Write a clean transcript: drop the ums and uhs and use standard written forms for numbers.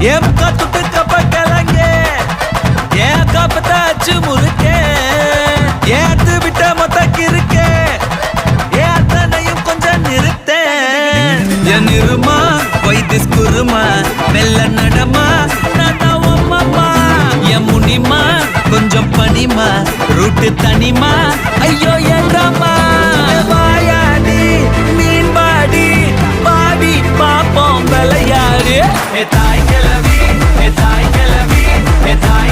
ஏன் காத்துட்டு கப்ப கலங்க ஏன் காப்பத்தாச்சு முறுக்கே ஏத்து விட்ட மொத்தக்கு இருக்கே ஏன் அத்தனையும் கொஞ்சம் நிறுத்தேன் என் இருமா வைத்திஸ் குருமா மெல்ல நடமா நானா உம்மம்மா என் முனிமா கொஞ்சம் பனிமா ரூட்டு தனிமா ஐயோ என்றம்மா வாயாடி மீன் பாடி பாடி பாப்போம் விளையாடு தாய் கிளவி தாய் கிளவி தாய்